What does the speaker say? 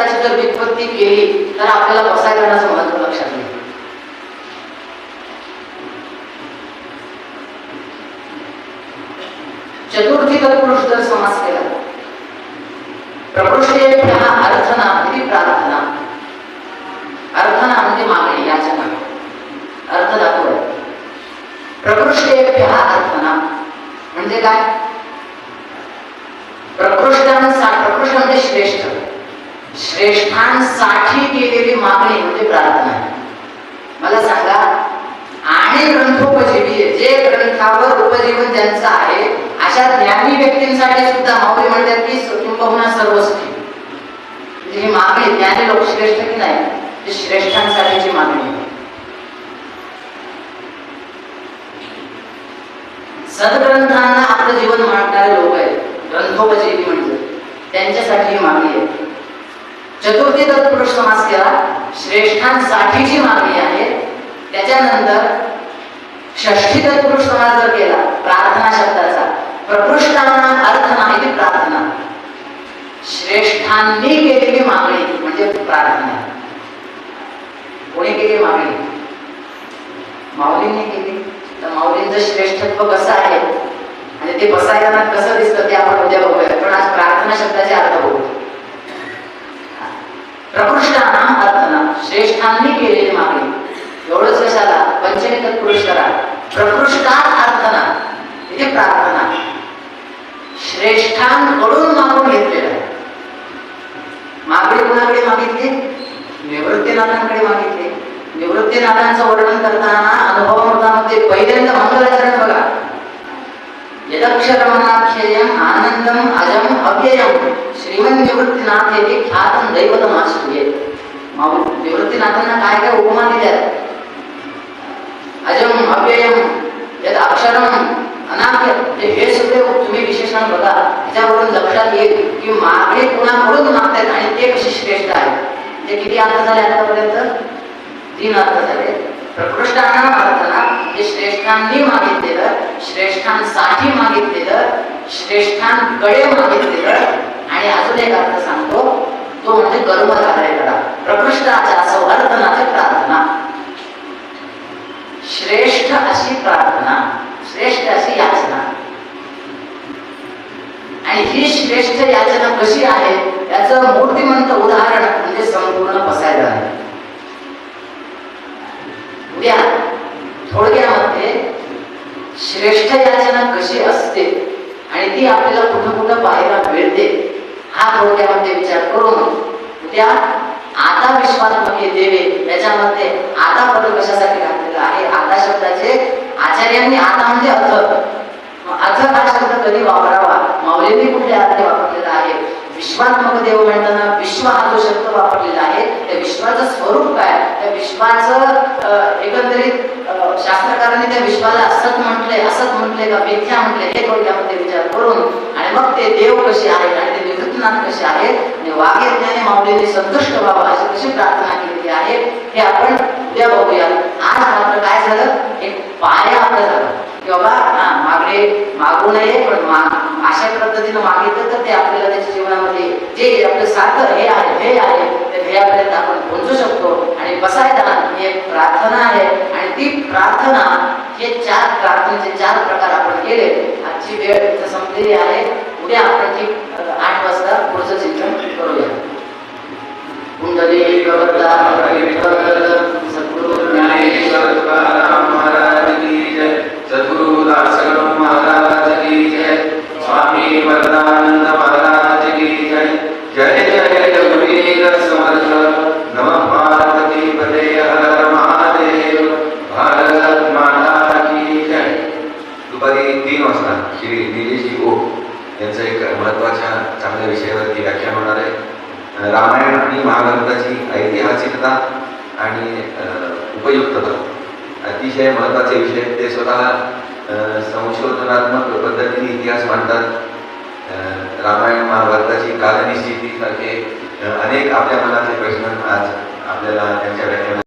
शब्दाची जर व्युत्पत्ती केली तर आपल्याला पसायदानाचं महत्व लक्षात येईल. चतुर्थी तत्पुरुष जर समास केला, प्रकृष्टेभ्यः अर्थना इति प्रार्थना. अर्थना म्हणजे मागणी, याचना, अर्थ दाखवणे. प्रकृष्टेभ्यः अर्थना म्हणजे काय? प्रकृष्ट म्हणजे श्रेष्ठ, श्रेष्ठांसाठी केलेली मागणी म्हणजे प्रार्थना. मला सांगा, आणि ग्रंथोपजीवी जे ग्रंथावर उपजीवन ज्यांचं आहे अशा ज्ञानी व्यक्तींसाठी सुद्धा माऊली म्हणतात की किंबहुना सर्वस्वी. म्हणजे ही मागणी, ज्ञानी लोक श्रेष्ठ की नाही, ते श्रेष्ठांसाठीची मागणी. सद्ग्रंथांना आपलं जीवन मांडणारे लोक आहेत, ग्रंथोपजीवी म्हणजे त्यांच्यासाठी ही मागणी आहे. चतुर्थी तत्पुरुष समास केला, श्रेष्ठांसाठीची मागणी आहे. त्याच्यानंतर षष्ठी तत्पुरुष समास जर केला प्रार्थना शब्दाचा, प्रकृष्टानां अर्थना इति प्रार्थना. श्रेष्ठांनी केलेली मागणी म्हणजे प्रार्थना. कोणी केली मागणी? माऊलींनी केली. तर माऊलींचं श्रेष्ठत्व कसं आहे आणि ते बसायला कसं दिसतं ते आपण उद्या बघूया. पण आज प्रार्थना शब्दाचे अर्थ बघू. प्रकृष्टानां अर्थना, श्रेष्ठांनी केलेली मागणी. एवढंच कशाला? पंचमी तत्पुरुष करा, प्रकृष्टात अर्थना इथे प्रार्थना. श्रेष्ठांकडून मागून घेतलेलं आहे. मागणी कुणाकडे मागितली? निवृत्तीनाथांकडे मागितली. निवृत्तीनाथांचं वर्णन करताना अनुभवामृतामध्ये पहिल्यांदा मंगलाचरण बघा. यदक्षरमनाख्येयं आनंदम अजम अव्ययम श्रीमन निवृत्तीनाथेति ख्यातं दैवतमाश्रये. निवृत्तीनाथांना काय काय उपमा दिल्यात? अजम अव्ययम यद अक्षरम अनाख्य, हे सगळे तुम्ही विशेषण बघा. त्याच्यावरून लक्षात येईल की मागणी कुणाकडून मागतात आणि ते कसे श्रेष्ठ आहेत. ते किती अर्थ झाले आतापर्यंत? 3 अर्थ झाले. प्रकृष्टानां अर्थना जे श्रेष्ठांनी मागितलेलं, श्रेष्ठांसाठी मागितलेलं, श्रेष्ठांकडे मागितलेलं. आणि अजून एक अर्थ सांगतो, तो म्हणजे कर्मधारय करा. प्रकृष्टाच्या सौअर्थनाची प्रार्थना, श्रेष्ठ अशी प्रार्थना, श्रेष्ठ अशी याचना. आणि ही श्रेष्ठ याचना कशी आहे याचं मूर्तिमंत उदाहरण म्हणजे संपूर्ण पसायदान आहे. उद्या थोडक्यामध्ये श्रेष्ठ याचना कशी असते आणि ती आपल्याला कुठं कुठं पाहायला मिळते हा थोडक्यामध्ये विचार करून उद्या आता विश्वात्मके देवे याच्यामध्ये आता पद कशासाठी घातलेला आहे? आता शब्दाचे आचार्यांनी आता म्हणजे अथ हा शब्द कधी वापरावा, माऊलींनी कुठल्या अर्थे वापरलेला आहे? विश्वात्मक देव म्हणताना विश्व हा जो शब्द वापरलेला आहे त्या विश्वाचं स्वरूप काय, त्या विश्वाचं एकंदरीत शास्त्रकारांनी त्या विश्वाला असत म्हटले का मिथ्या म्हटले हे थोडक्यामध्ये विचार करून आणि मग ते देव कसे आहेत आणि ते निवृत्तीनाथ कसे आहेत आणि वाग्यज्ञाने माऊलींनी संतुष्ट व्हावा अशी कशी प्रार्थना केलेली आहे हे आपण उद्या बघूया. आज मात्र काय झालं, एक पाया आपला झाला की बाबा मागू नये, पण अशा पद्धतीनं मागितलं तर ते आपल्याला त्याच्या जीवनामध्ये जे आपलं साधं हे आहे त्या ध्येयापर्यंत आपण पोहोचू शकतो. आणि बसायदान ही एक प्रार्थना आहे आणि ती प्रार्थना हे 4 प्रार्थनेचे 4 प्रकार आपण केले. आजची वेळ इथं संपलेली आहे. उद्या आपण ती 8 वाजता पुढचं चिंतन करूया. कुंडली सद्गुरु ज्ञानेश्वर महाराज की जय, सद्गुरु दासगणु महाराज की जय, स्वामी वरदानंद महाराज की जय. जय जय रघुवीर समर्थ. नमः पार्वती पते हर हर महादेव. भारत माता की जय. दुपारी 3 वाजता श्री निलेशजी ओ यांचं एक महत्त्वाच्या चांगल्या विषयावरती व्याख्यान होणार आहे. रामायण आणि महाभारताची ऐतिहासिकता आणि उपयुक्तता अतिशय महत्त्वाचे विषय. ते स्वतः संशोधनात्मक पद्धतीने इतिहास मांडतात. रामायण महाभारताची कालनिश्चिती सारखे अनेक आपल्या मनातले प्रश्न आज आपल्याला त्यांच्या व्याख्यानात